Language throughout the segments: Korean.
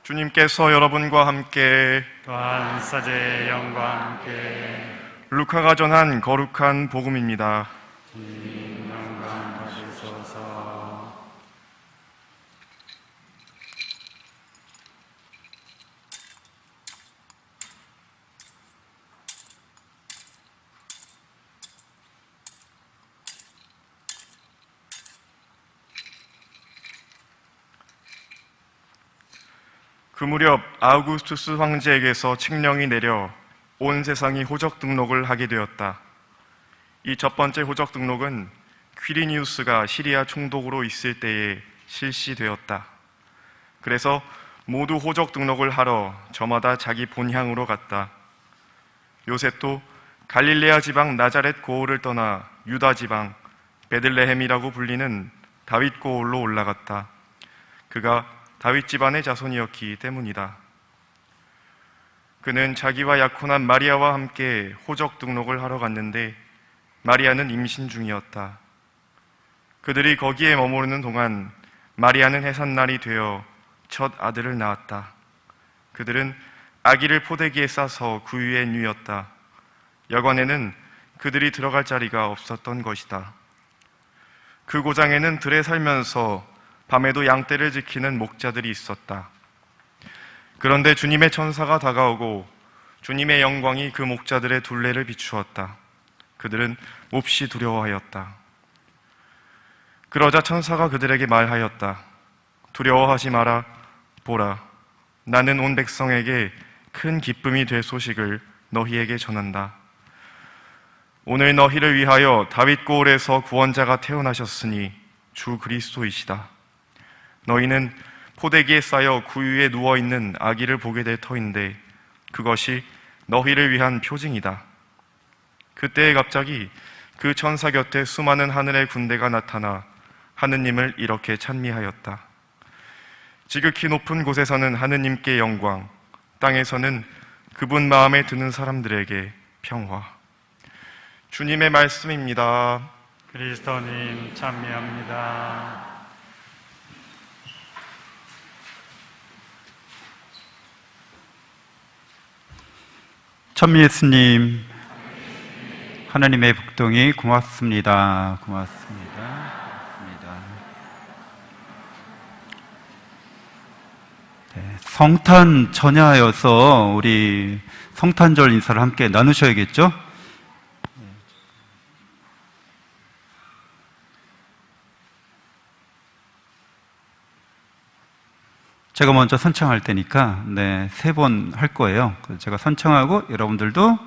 주님께서 여러분과 함께 또한 사제의 영과 함께 루카가 전한 거룩한 복음입니다. 주님 영광 받으소서. 그 무렵 아우구스투스 황제에게서 칙령이 내려 온 세상이 호적 등록을 하게 되었다. 이 첫 번째 호적 등록은 퀴리니우스가 시리아 총독으로 있을 때에 실시되었다. 그래서 모두 호적 등록을 하러 저마다 자기 본향으로 갔다. 요셉도 갈릴레아 지방 나자렛 고을을 떠나 유다 지방 베들레헴이라고 불리는 다윗 고을로 올라갔다. 그가 다윗 집안의 자손이었기 때문이다. 그는 자기와 약혼한 마리아와 함께 호적 등록을 하러 갔는데 마리아는 임신 중이었다. 그들이 거기에 머무르는 동안 마리아는 해산날이 되어 첫 아들을 낳았다. 그들은 아기를 포대기에 싸서 구유에 누였다. 여관에는 그들이 들어갈 자리가 없었던 것이다. 그 고장에는 들에 살면서 밤에도 양떼를 지키는 목자들이 있었다. 그런데 주님의 천사가 다가오고 주님의 영광이 그 목자들의 둘레를 비추었다. 그들은 몹시 두려워하였다. 그러자 천사가 그들에게 말하였다. 두려워하지 마라. 보라, 나는 온 백성에게 큰 기쁨이 될 소식을 너희에게 전한다. 오늘 너희를 위하여 다윗 고을에서 구원자가 태어나셨으니 주 그리스도이시다. 너희는 포대기에 쌓여 구유에 누워있는 아기를 보게 될 터인데 그것이 너희를 위한 표징이다. 그때 갑자기 그 천사 곁에 수많은 하늘의 군대가 나타나 하느님을 이렇게 찬미하였다. 지극히 높은 곳에서는 하느님께 영광, 땅에서는 그분 마음에 드는 사람들에게 평화. 주님의 말씀입니다. 그리스도님 찬미합니다. 천미 예수님, 하나님의 복동이 고맙습니다. 고맙습니다. 네, 성탄 전야여서 우리 성탄절 인사를 함께 나누셔야겠죠? 제가 먼저 선창할 테니까 세 번 할 거예요. 제가 선창하고 여러분들도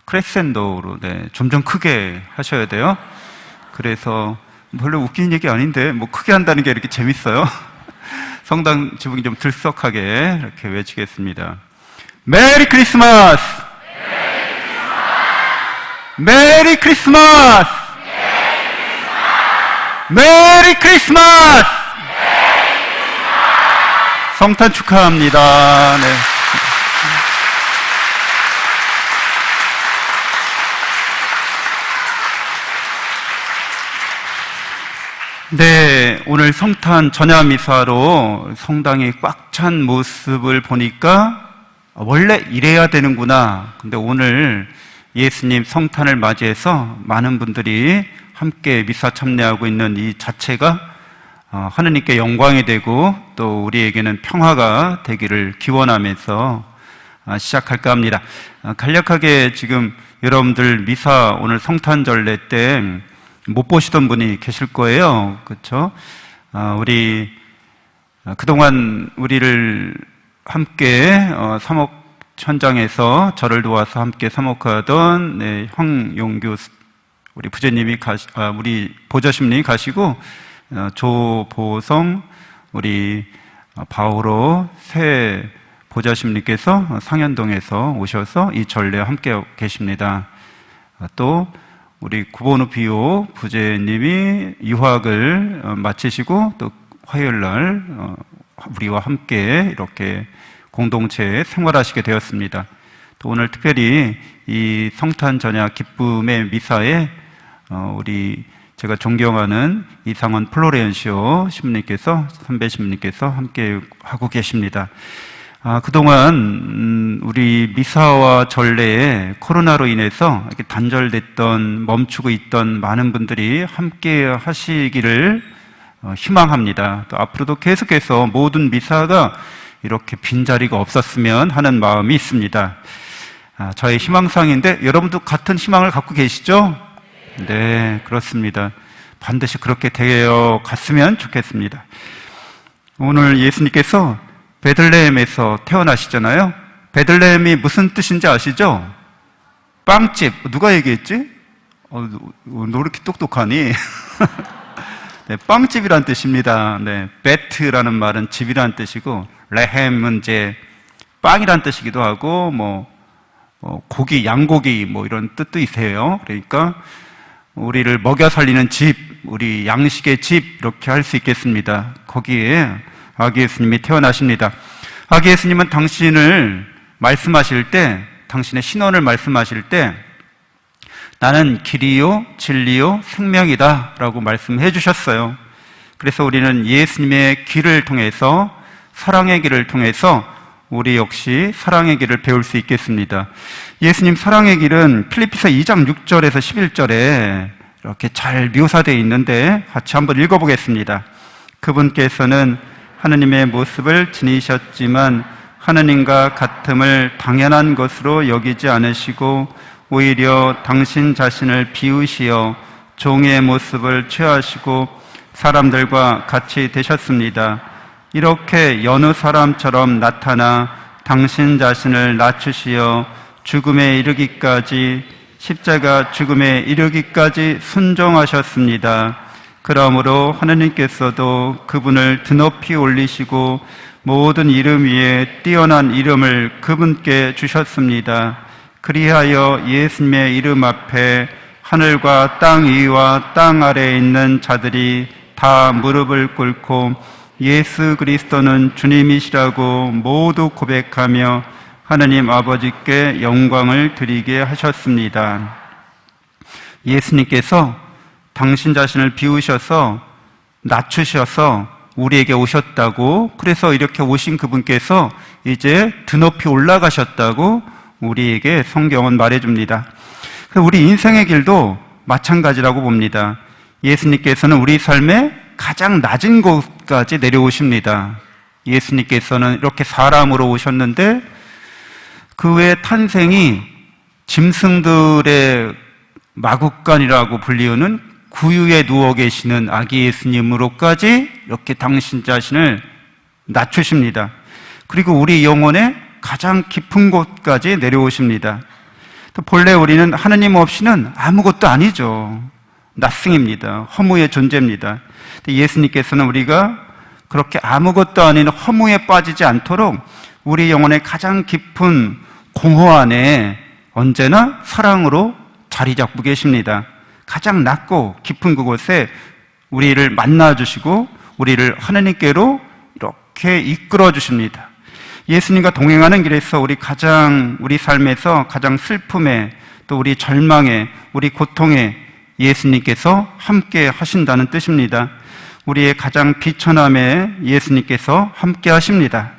크레센도로 점점 크게 하셔야 돼요. 그래서 별로 웃기는 얘기 아닌데 뭐 크게 한다는 게 이렇게 재밌어요. 성당 지붕이 좀 들썩하게 이렇게 외치겠습니다. 메리 크리스마스! 메리 크리스마스! 메리 크리스마스! 성탄 축하합니다. 네. 네, 오늘 성탄 전야 미사로 성당이 꽉 찬 모습을 보니까 원래 이래야 되는구나. 근데 오늘 예수님 성탄을 맞이해서 많은 분들이 함께 미사 참여하고 있는 이 자체가 하느님께 영광이 되고 또 우리에게는 평화가 되기를 기원하면서 시작할까 합니다. 간략하게 지금 여러분들 미사 오늘 성탄절례 때 못 보시던 분이 계실 거예요. 그렇죠? 우리 그동안 우리를 함께 사목 현장에서 저를 도와서 함께 사목하던 황용규 우리 부제님이 우리 보좌심님이 가시고 조보성 우리 바오로 새 보좌심님께서 상현동에서 오셔서 이 전례와 함께 계십니다. 또 우리 구본우 비오 부제님이 유학을 마치시고 또 화요일날 우리와 함께 이렇게 공동체에 생활하시게 되었습니다. 또 오늘 특별히 이 성탄 전야 기쁨의 미사에 우리 제가 존경하는 이상원 플로렌시오 신부님께서, 선배 신부님께서 함께 하고 계십니다. 그동안 우리 미사와 전례에 코로나로 인해서 이렇게 단절됐던, 멈추고 있던 많은 분들이 함께 하시기를 희망합니다. 또 앞으로도 계속해서 모든 미사가 이렇게 빈자리가 없었으면 하는 마음이 있습니다. 저의 희망사항인데 여러분도 같은 희망을 갖고 계시죠? 네, 그렇습니다. 반드시 그렇게 되어 갔으면 좋겠습니다. 오늘 예수님께서 베들레헴에서 태어나시잖아요. 베들레헴이 무슨 뜻인지 아시죠? 빵집. 누가 얘기했지? 너 이렇게 똑똑하니? 네, 빵집이란 뜻입니다. 네, 베트라는 말은 집이란 뜻이고, 레헴은 이제 빵이란 뜻이기도 하고, 고기, 양고기, 이런 뜻도 있어요. 그러니까, 우리를 먹여 살리는 집, 우리 양식의 집, 이렇게 할 수 있겠습니다. 거기에 아기 예수님이 태어나십니다. 아기 예수님은 당신을 말씀하실 때, 당신의 신원을 말씀하실 때, 나는 길이요, 진리요, 생명이다 라고 말씀해 주셨어요. 그래서 우리는 예수님의 길을 통해서, 사랑의 길을 통해서 우리 역시 사랑의 길을 배울 수 있겠습니다. 예수님 사랑의 길은 필리피서 2장 6절에서 11절에 이렇게 잘 묘사되어 있는데 같이 한번 읽어보겠습니다. 그분께서는 하느님의 모습을 지니셨지만 하느님과 같음을 당연한 것으로 여기지 않으시고 오히려 당신 자신을 비우시어 종의 모습을 취하시고 사람들과 같이 되셨습니다. 이렇게 여느 사람처럼 나타나 당신 자신을 낮추시어 죽음에 이르기까지, 십자가 죽음에 이르기까지 순종하셨습니다. 그러므로 하느님께서도 그분을 드높이 올리시고 모든 이름 위에 뛰어난 이름을 그분께 주셨습니다. 그리하여 예수님의 이름 앞에 하늘과 땅 위와 땅 아래에 있는 자들이 다 무릎을 꿇고 예수 그리스도는 주님이시라고 모두 고백하며 하느님 아버지께 영광을 드리게 하셨습니다. 예수님께서 당신 자신을 비우셔서 낮추셔서 우리에게 오셨다고, 그래서 이렇게 오신 그분께서 이제 드높이 올라가셨다고 우리에게 성경은 말해줍니다. 우리 인생의 길도 마찬가지라고 봅니다. 예수님께서는 우리 삶의 가장 낮은 곳까지 내려오십니다. 예수님께서는 이렇게 사람으로 오셨는데 그 외의 탄생이 짐승들의 마구간이라고 불리우는 구유에 누워 계시는 아기 예수님으로까지 이렇게 당신 자신을 낮추십니다. 그리고 우리 영혼의 가장 깊은 곳까지 내려오십니다. 또 본래 우리는 하느님 없이는 아무것도 아니죠. nothing입니다. 허무의 존재입니다. 예수님께서는 우리가 그렇게 아무것도 아닌 허무에 빠지지 않도록 우리 영혼의 가장 깊은 공허 안에 언제나 사랑으로 자리 잡고 계십니다. 가장 낮고 깊은 그곳에 우리를 만나주시고 우리를 하느님께로 이렇게 이끌어 주십니다. 예수님과 동행하는 길에서 우리 삶에서 가장 슬픔에, 또 우리 절망에, 우리 고통에 예수님께서 함께 하신다는 뜻입니다. 우리의 가장 비천함에 예수님께서 함께 하십니다.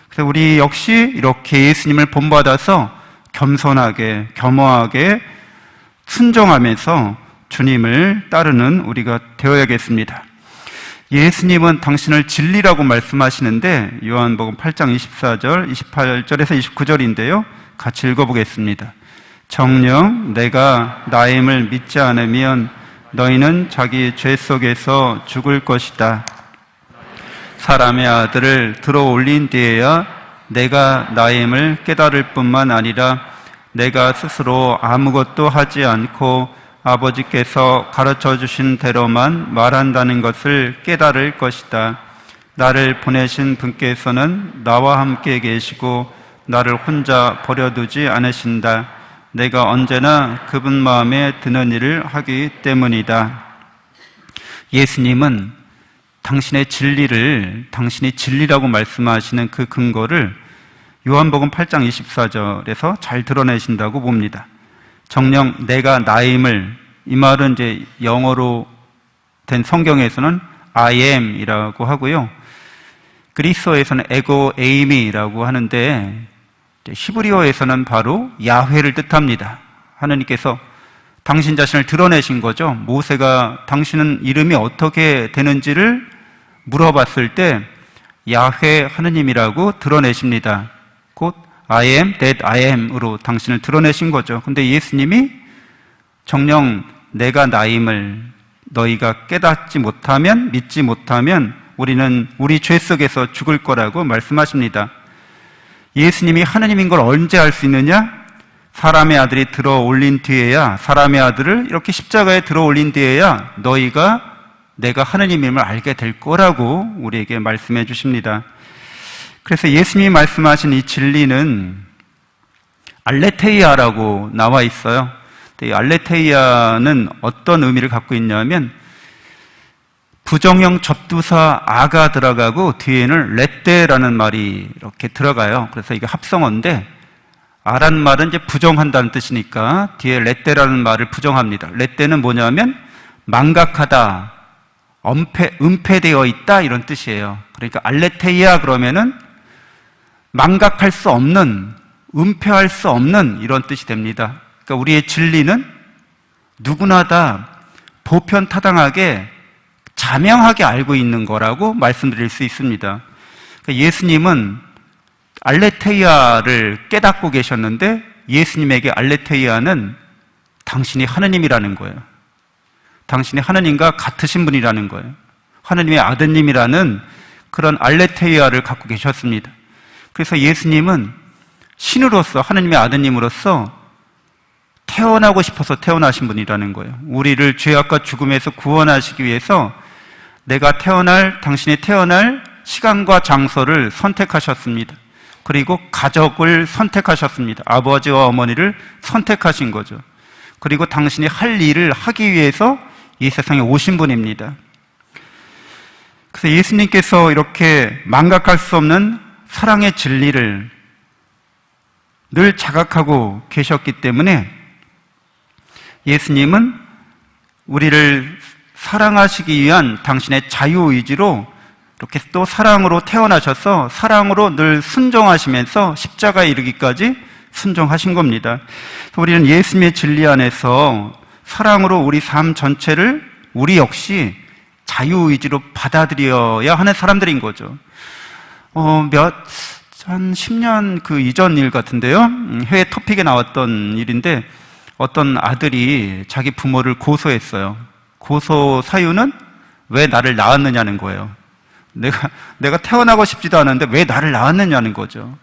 그래서 우리 역시 이렇게 예수님을 본받아서 겸손하게, 겸허하게 순종하면서 주님을 따르는 우리가 되어야겠습니다. 예수님은 당신을 진리라고 말씀하시는데 요한복음 8장 24절, 28절에서 29절인데요. 같이 읽어보겠습니다. 정녕 내가 나임을 믿지 않으면 너희는 자기 죄 속에서 죽을 것이다. 사람의 아들을 들어 올린 뒤에야 내가 나임을 깨달을 뿐만 아니라 내가 스스로 아무것도 하지 않고 아버지께서 가르쳐 주신 대로만 말한다는 것을 깨달을 것이다. 나를 보내신 분께서는 나와 함께 계시고 나를 혼자 버려두지 않으신다. 내가 언제나 그분 마음에 드는 일을 하기 때문이다. 예수님은 당신의 진리를, 당신이 진리라고 말씀하시는 그 근거를 요한복음 8장 24절에서 잘 드러내신다고 봅니다. 정녕 내가 나임을, 이 말은 이제 영어로 된 성경에서는 I am이라고 하고요. 그리스어에서는 에고 에이미라고 하는데 히브리어에서는 바로 야훼를 뜻합니다. 하나님께서 당신 자신을 드러내신 거죠. 모세가 당신은 이름이 어떻게 되는지를 물어봤을 때 야훼 하느님이라고 드러내십니다. 곧 I am that I am으로 당신을 드러내신 거죠. 근데 예수님이 정녕 내가 나임을 너희가 깨닫지 못하면, 믿지 못하면 우리는 우리 죄 속에서 죽을 거라고 말씀하십니다. 예수님이 하느님인 걸 언제 알 수 있느냐? 사람의 아들이 들어 올린 뒤에야, 사람의 아들을 이렇게 십자가에 들어 올린 뒤에야 너희가 내가 하느님임을 알게 될 거라고 우리에게 말씀해 주십니다. 그래서 예수님이 말씀하신 이 진리는 알레테이아라고 나와 있어요. 이 알레테이아는 어떤 의미를 갖고 있냐면 부정형 접두사 아가 들어가고 뒤에는 레떼라는 말이 이렇게 들어가요. 그래서 이게 합성어인데 아란 말은 이제 부정한다는 뜻이니까 뒤에 레떼라는 말을 부정합니다. 레떼는 뭐냐면 망각하다, 은폐되어 있다 이런 뜻이에요. 그러니까 알레테이아 그러면은 망각할 수 없는, 은폐할 수 없는 이런 뜻이 됩니다. 그러니까 우리의 진리는 누구나 다 보편타당하게 자명하게 알고 있는 거라고 말씀드릴 수 있습니다. 그러니까 예수님은 알레테이아를 깨닫고 계셨는데 예수님에게 알레테이아는 당신이 하느님이라는 거예요. 당신이 하느님과 같으신 분이라는 거예요. 하느님의 아드님이라는 그런 알레테이아를 갖고 계셨습니다. 그래서 예수님은 신으로서, 하느님의 아드님으로서 태어나고 싶어서 태어나신 분이라는 거예요. 우리를 죄악과 죽음에서 구원하시기 위해서 당신이 태어날 시간과 장소를 선택하셨습니다. 그리고 가족을 선택하셨습니다. 아버지와 어머니를 선택하신 거죠. 그리고 당신이 할 일을 하기 위해서 이 세상에 오신 분입니다. 그래서 예수님께서 이렇게 망각할 수 없는 사랑의 진리를 늘 자각하고 계셨기 때문에 예수님은 우리를 사랑하시기 위한 당신의 자유의지로 이렇게 또 사랑으로 태어나셔서 사랑으로 늘 순종하시면서 십자가에 이르기까지 순종하신 겁니다. 우리는 예수님의 진리 안에서 사랑으로 우리 삶 전체를 우리 역시 자유의지로 받아들여야 하는 사람들인 거죠. 한 10년 그 이전 일 같은데요. 해외 토픽에 나왔던 일인데 어떤 아들이 자기 부모를 고소했어요. 고소 사유는 왜 나를 낳았느냐는 거예요. 내가 태어나고 싶지도 않은데 왜 나를 낳았느냐는 거죠.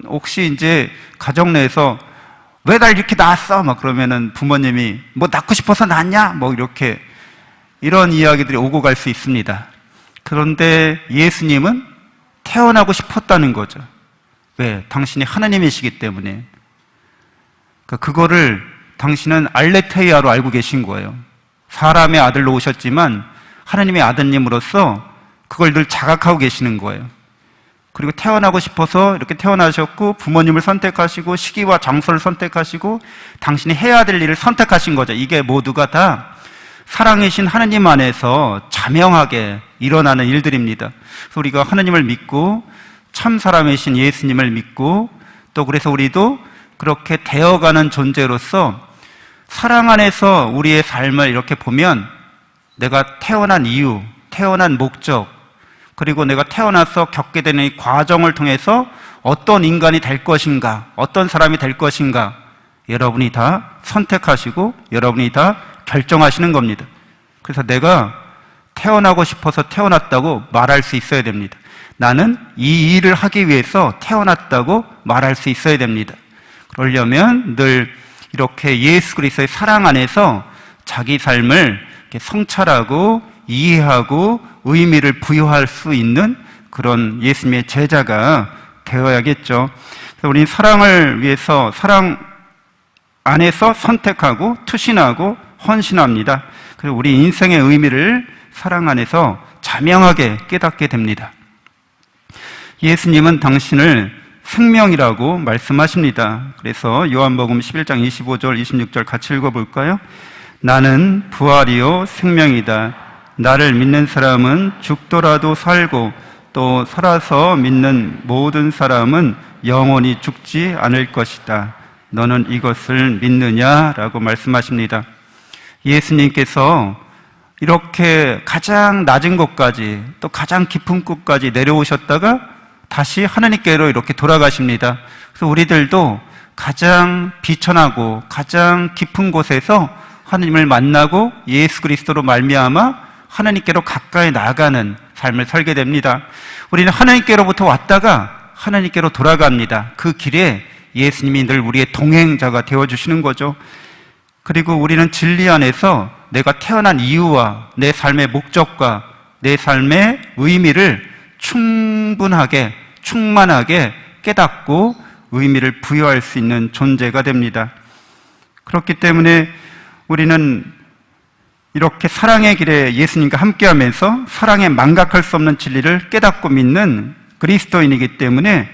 혹시 이제 가정 내에서 왜 날 이렇게 낳았어? 막 그러면은 부모님이 뭐 낳고 싶어서 낳았냐? 뭐 이런 이야기들이 오고 갈 수 있습니다. 그런데 예수님은 태어나고 싶었다는 거죠. 왜? 당신이 하나님이시기 때문에. 그거를 당신은 알레테이아로 알고 계신 거예요. 사람의 아들로 오셨지만 하나님의 아드님으로서 그걸 늘 자각하고 계시는 거예요. 그리고 태어나고 싶어서 이렇게 태어나셨고 부모님을 선택하시고 시기와 장소를 선택하시고 당신이 해야 될 일을 선택하신 거죠. 이게 모두가 다 사랑이신 하나님 안에서 자명하게 일어나는 일들입니다. 그래서 우리가 하나님을 믿고 참 사람이신 예수님을 믿고 또 그래서 우리도 그렇게 되어가는 존재로서 사랑 안에서 우리의 삶을 이렇게 보면 내가 태어난 이유, 태어난 목적, 그리고 내가 태어나서 겪게 되는 이 과정을 통해서 어떤 인간이 될 것인가, 어떤 사람이 될 것인가, 여러분이 다 선택하시고 여러분이 다 결정하시는 겁니다. 그래서 내가 태어나고 싶어서 태어났다고 말할 수 있어야 됩니다. 나는 이 일을 하기 위해서 태어났다고 말할 수 있어야 됩니다. 그러려면 늘 이렇게 예수 그리스도의 사랑 안에서 자기 삶을 이렇게 성찰하고 이해하고 의미를 부여할 수 있는 그런 예수님의 제자가 되어야겠죠. 그래서 우리는 사랑을 위해서 사랑 안에서 선택하고 투신하고 헌신합니다. 그래서 우리 인생의 의미를 사랑 안에서 자명하게 깨닫게 됩니다. 예수님은 당신을 생명이라고 말씀하십니다. 그래서 요한복음 11장 25절, 26절 같이 읽어볼까요? 나는 부활이요 생명이다. 나를 믿는 사람은 죽더라도 살고 또 살아서 믿는 모든 사람은 영원히 죽지 않을 것이다. 너는 이것을 믿느냐라고 말씀하십니다. 예수님께서 이렇게 가장 낮은 곳까지 또 가장 깊은 곳까지 내려오셨다가 다시 하나님께로 이렇게 돌아가십니다. 그래서 우리들도 가장 비천하고 가장 깊은 곳에서 하나님을 만나고 예수 그리스도로 말미암아 하나님께로 가까이 나아가는 삶을 살게 됩니다. 우리는 하나님께로부터 왔다가 하나님께로 돌아갑니다. 그 길에 예수님이 늘 우리의 동행자가 되어주시는 거죠. 그리고 우리는 진리 안에서 내가 태어난 이유와 내 삶의 목적과 내 삶의 의미를 충분하게, 충만하게 깨닫고 의미를 부여할 수 있는 존재가 됩니다. 그렇기 때문에 우리는 이렇게 사랑의 길에 예수님과 함께하면서 사랑에 망각할 수 없는 진리를 깨닫고 믿는 그리스도인이기 때문에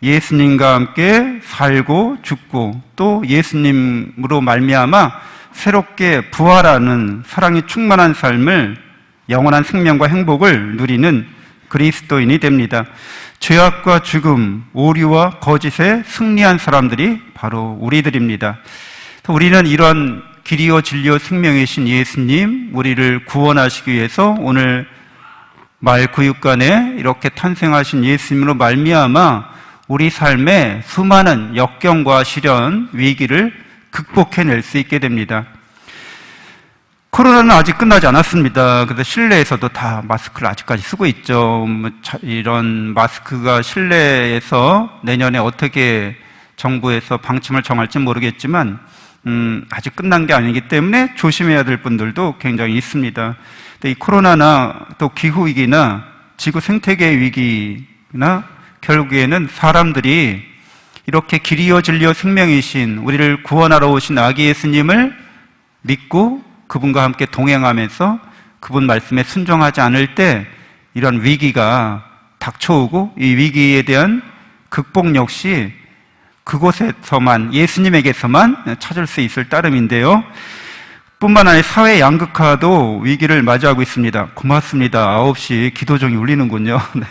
예수님과 함께 살고 죽고 또 예수님으로 말미암아 새롭게 부활하는 사랑이 충만한 삶을, 영원한 생명과 행복을 누리는 그리스도인이 됩니다. 죄악과 죽음, 오류와 거짓에 승리한 사람들이 바로 우리들입니다. 우리는 이런 길이요 진리요 생명이신 예수님, 우리를 구원하시기 위해서 오늘 말구육간에 이렇게 탄생하신 예수님으로 말미암아 우리 삶에 수많은 역경과 시련, 위기를 극복해낼 수 있게 됩니다. 코로나는 아직 끝나지 않았습니다. 그래서 실내에서도 다 마스크를 아직까지 쓰고 있죠. 이런 마스크가 실내에서 내년에 어떻게 정부에서 방침을 정할지 모르겠지만 아직 끝난 게 아니기 때문에 조심해야 될 분들도 굉장히 있습니다. 근데 이 코로나나 또 기후위기나 지구 생태계 위기나 결국에는 사람들이 이렇게 길이요 진리요 생명이신 우리를 구원하러 오신 아기 예수님을 믿고 그분과 함께 동행하면서 그분 말씀에 순종하지 않을 때 이런 위기가 닥쳐오고 이 위기에 대한 극복 역시 그곳에서만, 예수님에게서만 찾을 수 있을 따름인데요. 뿐만 아니라 사회 양극화도 위기를 맞이하고 있습니다. 고맙습니다. 9시 기도종이 울리는군요. 네.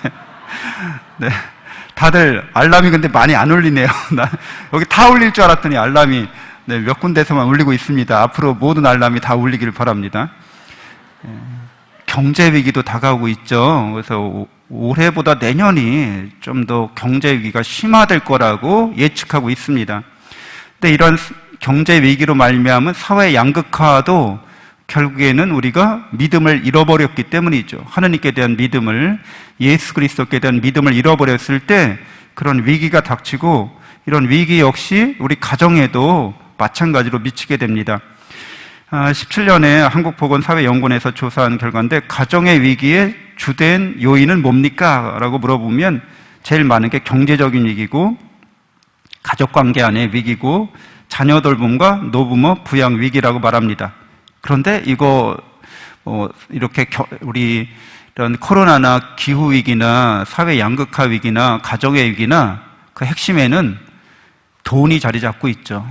네. 다들 알람이 근데 많이 안 울리네요. 여기 다 울릴 줄 알았더니 알람이 몇 군데서만 울리고 있습니다. 앞으로 모든 알람이 다 울리기를 바랍니다. 경제 위기도 다가오고 있죠. 그래서 올해보다 내년이 좀 더 경제 위기가 심화될 거라고 예측하고 있습니다. 근데 이런 경제 위기로 말미암은 사회 양극화도 결국에는 우리가 믿음을 잃어버렸기 때문이죠. 하나님께 대한 믿음을, 예수 그리스도께 대한 믿음을 잃어버렸을 때 그런 위기가 닥치고 이런 위기 역시 우리 가정에도 마찬가지로 미치게 됩니다. 17년에 한국보건사회연구원에서 조사한 결과인데 가정의 위기의 주된 요인은 뭡니까? 라고 물어보면 제일 많은 게 경제적인 위기고 가족관계 안의 위기고 자녀 돌봄과 노부모 부양 위기라고 말합니다. 그런데 이거 이렇게 우리 이런 코로나나 기후 위기나 사회 양극화 위기나 가정의 위기나 그 핵심에는 돈이 자리 잡고 있죠.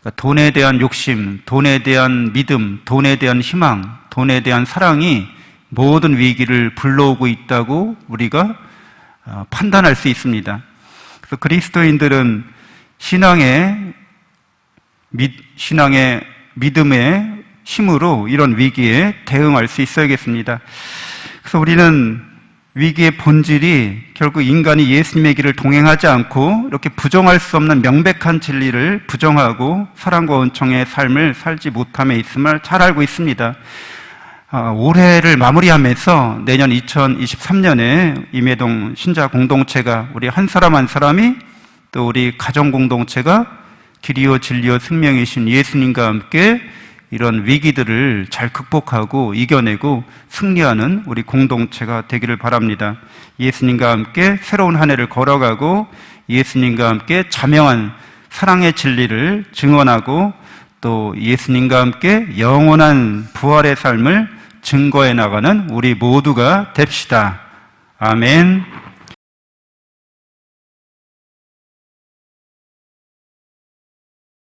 그러니까 돈에 대한 욕심, 돈에 대한 믿음, 돈에 대한 희망, 돈에 대한 사랑이 모든 위기를 불러오고 있다고 우리가 판단할 수 있습니다. 그래서 그리스도인들은 신앙의 믿음의 힘으로 이런 위기에 대응할 수 있어야겠습니다. 그래서 우리는 위기의 본질이 결국 인간이 예수님의 길을 동행하지 않고 이렇게 부정할 수 없는 명백한 진리를 부정하고 사랑과 은총의 삶을 살지 못함에 있음을 잘 알고 있습니다. 올해를 마무리하면서 내년 2023년에 임해동 신자 공동체가 우리 한 사람 한 사람이 또 우리 가정 공동체가 길이요 진리요 생명이신 예수님과 함께 이런 위기들을 잘 극복하고 이겨내고 승리하는 우리 공동체가 되기를 바랍니다. 예수님과 함께 새로운 한 해를 걸어가고 예수님과 함께 자명한 사랑의 진리를 증언하고 또 예수님과 함께 영원한 부활의 삶을 증거해 나가는 우리 모두가 됩시다. 아멘.